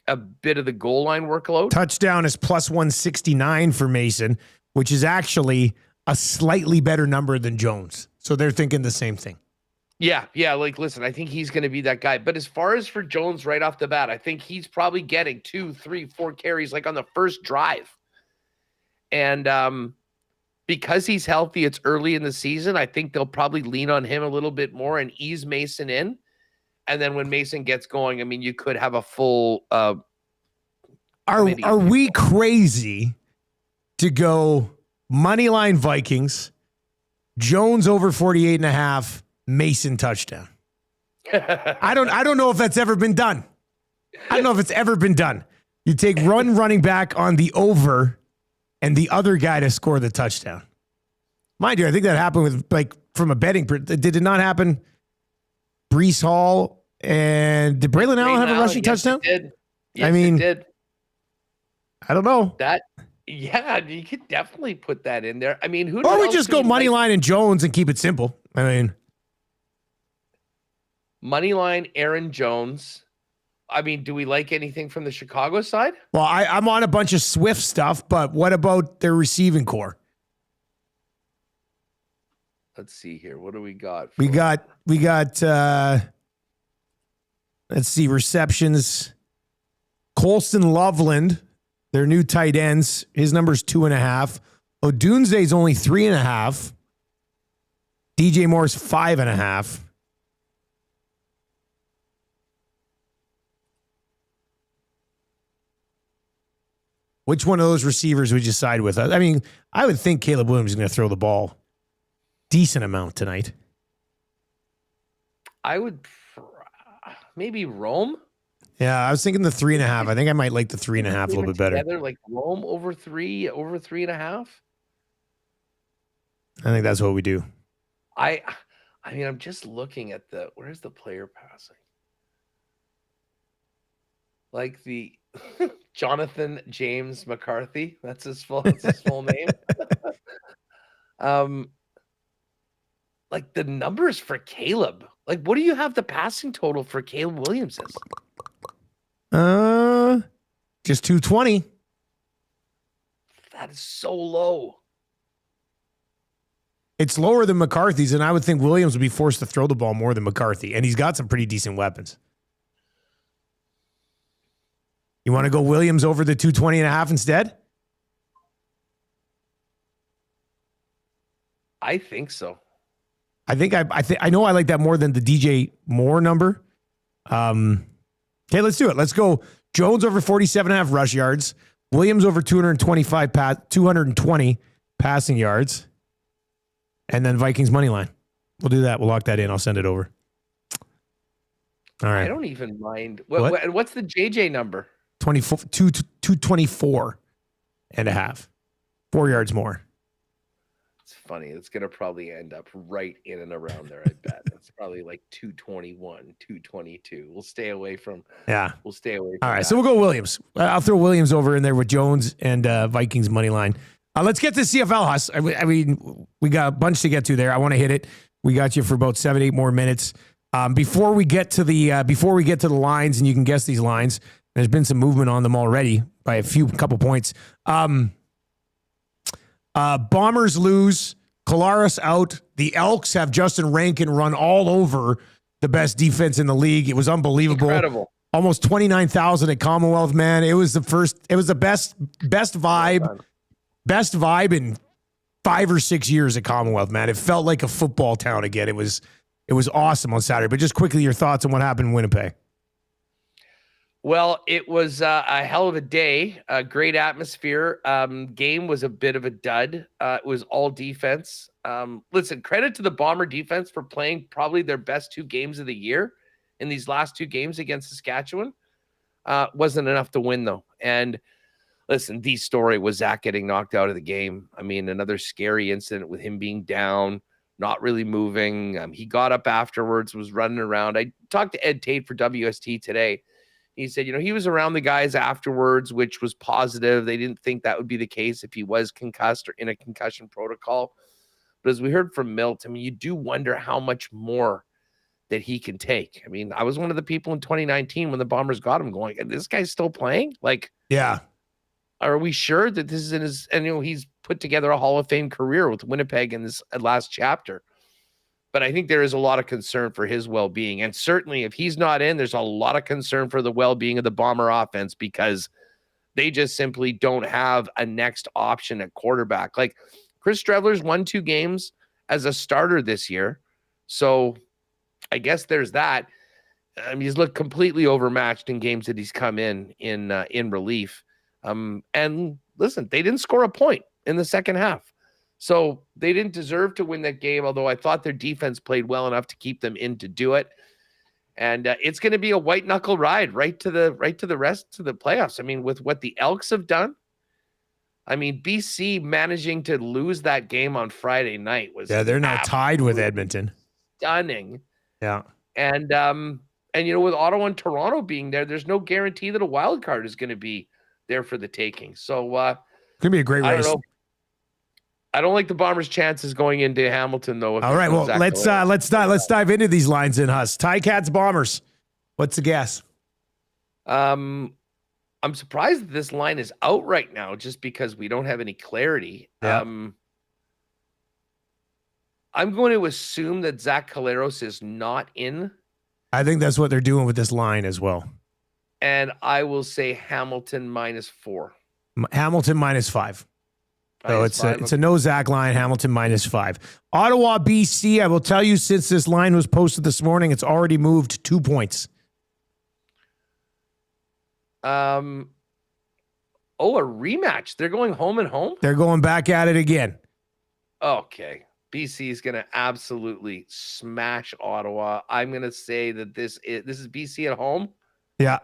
S4: a bit of the goal line workload.
S2: Touchdown is plus 169 for Mason, which is actually a slightly better number than Jones. So they're thinking the same thing.
S4: Yeah. Like, listen, I think he's going to be that guy. But as far as for Jones right off the bat, I think he's probably getting 2, 3, 4 carries like on the first drive. And because he's healthy, it's early in the season, I think they'll probably lean on him a little bit more and ease Mason in. And then when Mason gets going, I mean, you could have a full
S2: Are we crazy to go moneyline Vikings, Jones over 48.5, Mason touchdown? I don't know if that's ever been done. I don't know if it's ever been done. You take running back on the over and the other guy to score the touchdown. Mind you, I think that happened with, like, from a betting. Did it not happen? Breece Hall and did Braylon Allen have a rushing touchdown?
S4: It did. Yes,
S2: I mean,
S4: it did.
S2: I don't know.
S4: Yeah, you could definitely put that in there. I mean,
S2: or we just go money line and Jones and keep it simple. I mean,
S4: money line Aaron Jones. I mean, do we like anything from the Chicago side?
S2: Well, I'm on a bunch of Swift stuff, but what about their receiving core?
S4: Let's see here. What do we got?
S2: We got let's see, receptions. Colston Loveland, their new tight ends, his number's 2.5. Odunze's only 3.5. DJ Moore's 5.5. Which one of those receivers would you side with? I mean, I would think Caleb Williams is going to throw the ball decent amount tonight.
S4: I would maybe Rome.
S2: Yeah, I was thinking the 3.5. I think I might like the 3.5 a little bit better.
S4: Like Rome over 3.5.
S2: I think that's what we do.
S4: I mean, I'm just looking at where's the player passing? Like the Jonathan James McCarthy. That's his full name. Like the numbers for Caleb. Like, what do you have the passing total for Caleb Williams is?
S2: Just 220.
S4: That is so low.
S2: It's lower than McCarthy's, and I would think Williams would be forced to throw the ball more than McCarthy, and he's got some pretty decent weapons. You want to go Williams over the 220.5 instead?
S4: I think so.
S2: I know I like that more than the DJ Moore number. Okay, let's do it. Let's go Jones over 47.5 rush yards, Williams over 220 passing yards, and then Vikings money line. We'll do that. We'll lock that in. I'll send it over. All right.
S4: I don't even mind. What's the JJ number?
S2: 224.5. 4 yards more.
S4: It's funny. It's going to probably end up right in and around there, I bet. It's probably like 221, 222. We'll stay away from
S2: All right,
S4: that.
S2: so we'll go Williams. I'll throw Williams over in there with Jones and Vikings money line. Let's get to CFL, Huss. I mean, we got a bunch to get to there. I want to hit it. We got you for about 7-8 more minutes. Before we get to the lines, and you can guess these lines, there's been some movement on them already by a couple points. Bombers lose. Kolaris out. The Elks have Justin Rankin run all over the best defense in the league. It was unbelievable.
S4: Incredible.
S2: Almost 29,000 at Commonwealth, man. It was the best vibe in 5 or 6 years at Commonwealth, man. It felt like a football town again. It was awesome on Saturday. But just quickly, your thoughts on what happened in Winnipeg.
S4: Well, it was a hell of a day, a great atmosphere. Game was a bit of a dud. It was all defense. Listen, credit to the Bomber defense for playing probably their best 2 games of the year in these last 2 games against Saskatchewan. Wasn't enough to win, though. And listen, the story was Zach getting knocked out of the game. I mean, another scary incident with him being down, not really moving. He got up afterwards, was running around. I talked to Ed Tate for WST today. He said, he was around the guys afterwards, which was positive. They didn't think that would be the case if he was concussed or in a concussion protocol. But as we heard from Milt, I mean, you do wonder how much more that he can take. I mean, I was one of the people in 2019 when the Bombers got him going, this guy's still playing? Like,
S2: yeah.
S4: Are we sure that this is in his, and he's put together a Hall of Fame career with Winnipeg in this last chapter. But I think there is a lot of concern for his well-being. And certainly if he's not in, there's a lot of concern for the well-being of the Bomber offense because they just simply don't have a next option at quarterback. Like Chris Streveler's won 2 games as a starter this year. So I guess there's that. He's looked completely overmatched in games that he's come in relief. And listen, they didn't score a point in the second half. So they didn't deserve to win that game, although I thought their defense played well enough to keep them in to do it. And it's going to be a white knuckle ride right to the rest of the playoffs. I mean, with what the Elks have done, I mean, BC managing to lose that game on Friday night was
S2: they're now tied with Edmonton.
S4: Stunning.
S2: Yeah.
S4: And with Ottawa and Toronto being there, there's no guarantee that a wild card is going to be there for the taking. So it's
S2: gonna be a great race.
S4: I don't like the Bombers' chances going into Hamilton, though.
S2: All right, well, let's dive into these lines in Huss. Ticats, Bombers. What's the guess?
S4: I'm surprised that this line is out right now, just because we don't have any clarity.
S2: Yeah.
S4: I'm going to assume that Zach Caleros is not in.
S2: I think that's what they're doing with this line as well.
S4: And I will say Hamilton -4.
S2: Hamilton -5. So it's a no Zach line, Hamilton -5. Ottawa, BC, I will tell you, since this line was posted this morning, it's already moved 2 points.
S4: A rematch. They're going home and home?
S2: They're going back at it again.
S4: Okay. BC is going to absolutely smash Ottawa. I'm going to say that this is BC at home.
S2: Yeah.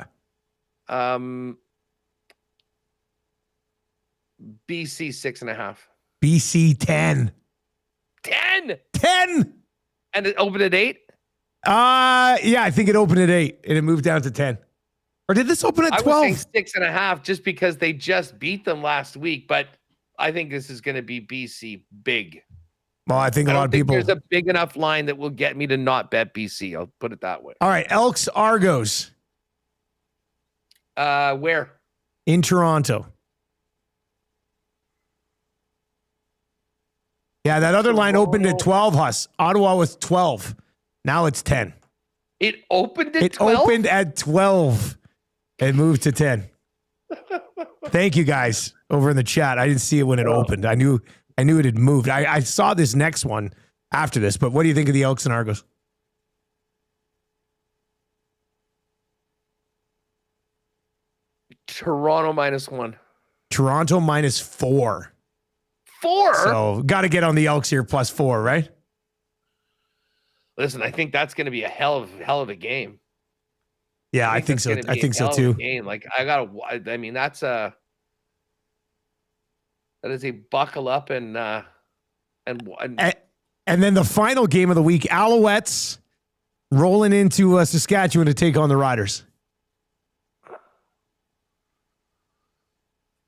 S4: BC 6.5.
S2: BC 10.
S4: 10. And it opened at 8?
S2: Yeah, I think it opened at 8 and it moved down to 10. Or did this open at 12?
S4: I was saying 6.5 just because they just beat them last week, but I think this is going to be BC big.
S2: Well, I think a lot of people.
S4: There's a big enough line that will get me to not bet BC. I'll put it that way.
S2: All right, Elks, Argos.
S4: Where?
S2: In Toronto. Yeah, that other line opened at 12, Huss. Ottawa was 12. Now it's 10.
S4: It opened at 12?
S2: It opened at 12 and moved to 10. Thank you, guys, over in the chat. I didn't see it when it opened. I knew it had moved. I saw this next one after this, but what do you think of the Elks and Argos?
S4: Toronto -1.
S2: Toronto -4.
S4: 4?
S2: So got to get on the Elks here +4, right?
S4: Listen, I think that's going to be a hell of a game.
S2: Yeah, I think so. I think so too.
S4: Game. Like that is a buckle up and
S2: then the final game of the week, Alouettes rolling into Saskatchewan to take on the Riders.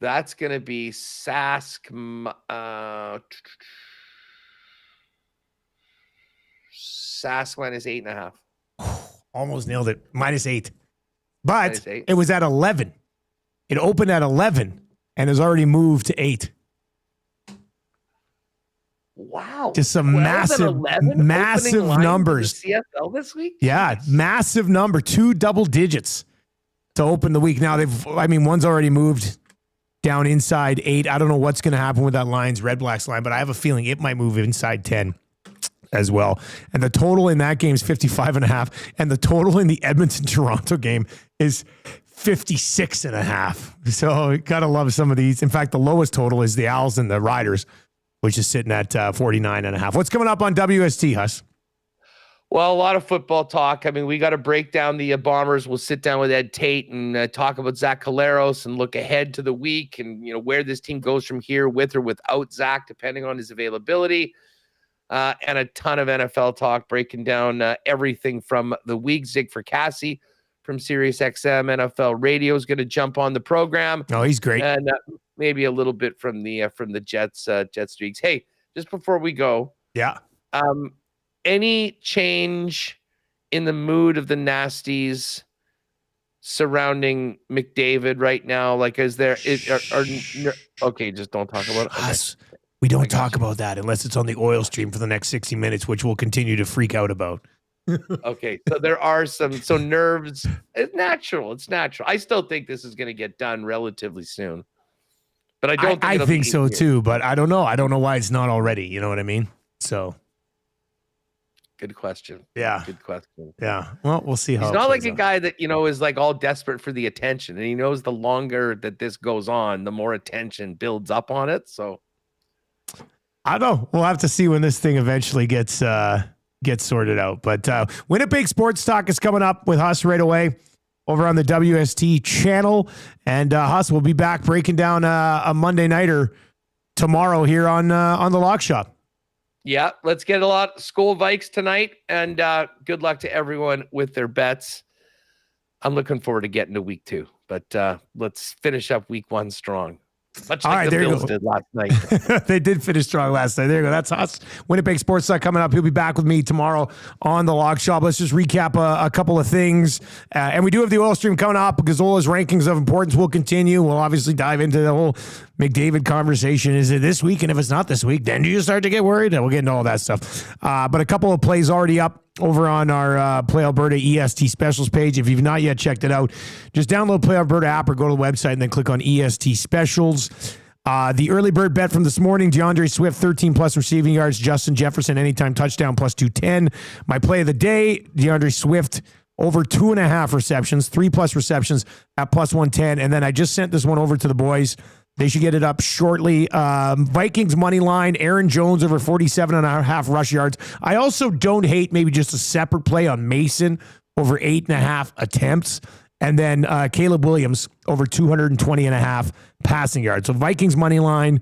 S4: That's going to be Sask -8.5.
S2: Almost nailed it. -8. But
S4: -8.
S2: it was at 11. It opened at 11 and has already moved to 8.
S4: Wow.
S2: Just some massive numbers.
S4: CFL this week?
S2: Yeah, massive number. 2 double digits to open the week. Now one's already moved down inside 8. I don't know what's going to happen with that Lions Red Blacks line, but I have a feeling it might move inside 10 as well. And the total in that game is 55.5. And the total in the Edmonton Toronto game is 56.5. So gotta love some of these. In fact, the lowest total is the Owls and the Riders, which is sitting at 49.5. What's coming up on WST, Huss?
S4: Well, a lot of football talk. I mean, we got to break down the Bombers. We'll sit down with Ed Tate and talk about Zach Collaros and look ahead to the week and, where this team goes from here with or without Zach, depending on his availability. And a ton of NFL talk, breaking down everything from the week. Zig for Cassie from SiriusXM NFL Radio is going to jump on the program.
S2: Oh, he's great.
S4: And maybe a little bit from the Jets streaks. Hey, just before we go.
S2: Yeah.
S4: Any change in the mood of the Nasties surrounding McDavid right now? Like, is there? Okay, just don't talk about it. Okay.
S2: We don't talk about that unless it's on the oil stream for the next 60 minutes, which we'll continue to freak out about.
S4: Okay, so there are some nerves. It's natural. I still think this is going to get done relatively soon, but I don't.
S2: I think so too, but I don't know. I don't know why it's not already. You know what I mean? So.
S4: Good question.
S2: Yeah.
S4: Good question.
S2: Yeah. Well, we'll see how
S4: he's not like a guy that, is like all desperate for the attention. And he knows the longer that this goes on, the more attention builds up on it. So
S2: I don't know. We'll have to see when this thing eventually gets sorted out. But Winnipeg Sports Talk is coming up with Huss right away over on the WST channel. And Huss will be back breaking down a Monday nighter tomorrow here on the Lock Shop.
S4: Yeah, let's get a lot of Skull Vikes tonight, and good luck to everyone with their bets. I'm looking forward to getting to week 2, but let's finish up week 1 strong. Much like the Bills did last night.
S2: They did finish strong last night. There you go. That's us. Winnipeg Sports Talk coming up. He'll be back with me tomorrow on the Lock Shop. Let's just recap a couple of things. And we do have the oil stream coming up. Gazola's rankings of importance will continue. We'll obviously dive into the whole McDavid conversation. Is it this week? And if it's not this week, then do you start to get worried? We'll get into all that stuff. But a couple of plays already up over on our Play Alberta EST specials page. If you've not yet checked it out, just download Play Alberta app or go to the website and then click on EST specials. The early bird bet from this morning, DeAndre Swift, 13 plus receiving yards, Justin Jefferson, anytime touchdown, plus 210. My play of the day, DeAndre Swift, over 2.5 receptions, 3 plus receptions at plus 110. And then I just sent this one over to the boys. They should get it up shortly. Vikings money line, Aaron Jones over 47.5 rush yards. I also don't hate maybe just a separate play on Mason over 8.5 attempts. And then Caleb Williams over 220.5 passing yards. So Vikings money line,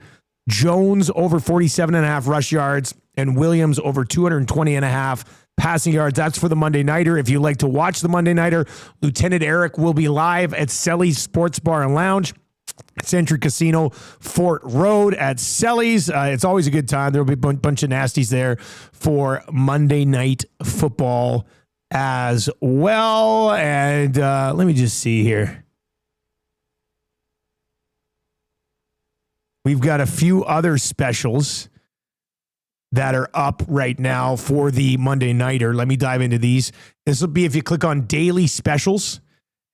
S2: Jones over 47.5 rush yards, and Williams over 220.5 passing yards. That's for the Monday Nighter. If you like to watch the Monday Nighter, Lieutenant Eric will be live at Selly's Sports Bar and Lounge, Century Casino, Fort Road at Selly's. It's always a good time. There will be a bunch of nasties there for Monday Night Football as well. And let me just see here. We've got a few other specials that are up right now for the Monday Nighter. Let me dive into these. This will be if you click on Daily Specials,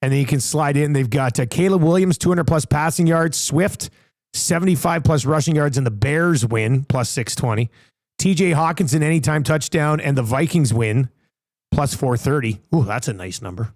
S2: and then you can slide in. They've got Caleb Williams, 200 plus passing yards. Swift, 75 plus rushing yards, and the Bears win, plus 620. TJ Hawkinson, anytime touchdown, and the Vikings win, plus 430. Ooh, that's a nice number.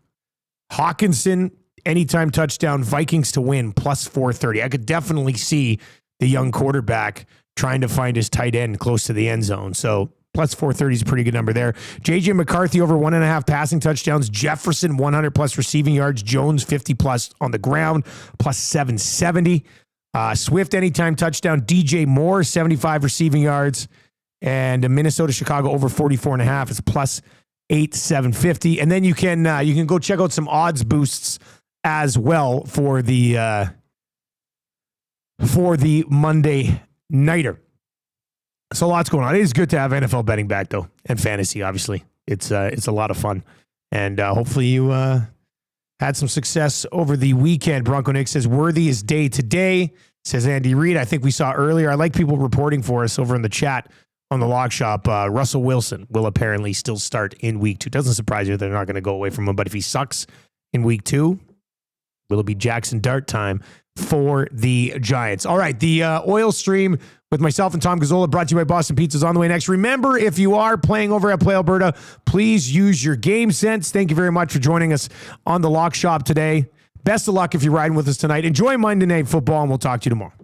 S2: Hawkinson, anytime touchdown, Vikings to win, plus 430. I could definitely see the young quarterback trying to find his tight end close to the end zone. So plus 430 is a pretty good number there. JJ McCarthy over 1.5 passing touchdowns. Jefferson 100 plus receiving yards. Jones 50 plus on the ground, plus 770. Swift anytime touchdown. DJ Moore 75 receiving yards, and Minnesota Chicago over 44.5 is plus 8,750. And then you can go check out some odds boosts as well for the Monday Nighter. So lots going on. It is good to have NFL betting back though, and fantasy. Obviously, it's a lot of fun, and hopefully you had some success over the weekend. Bronco Nick says worthy is day to day. Says Andy Reid. I think we saw earlier. I like people reporting for us over in the chat on the Lock Shop. Russell Wilson will apparently still start in week 2. Doesn't surprise you. They're not going to go away from him. But if he sucks in week 2, will it be Jackson Dart time for the Giants? All right, the oil stream with myself and Tom Gazzola, brought to you by Boston Pizza, is on the way next. Remember, if you are playing over at Play Alberta, please use your game sense. Thank you very much for joining us on the Lock Shop today. Best of luck if you're riding with us tonight. Enjoy Monday Night Football, and we'll talk to you tomorrow.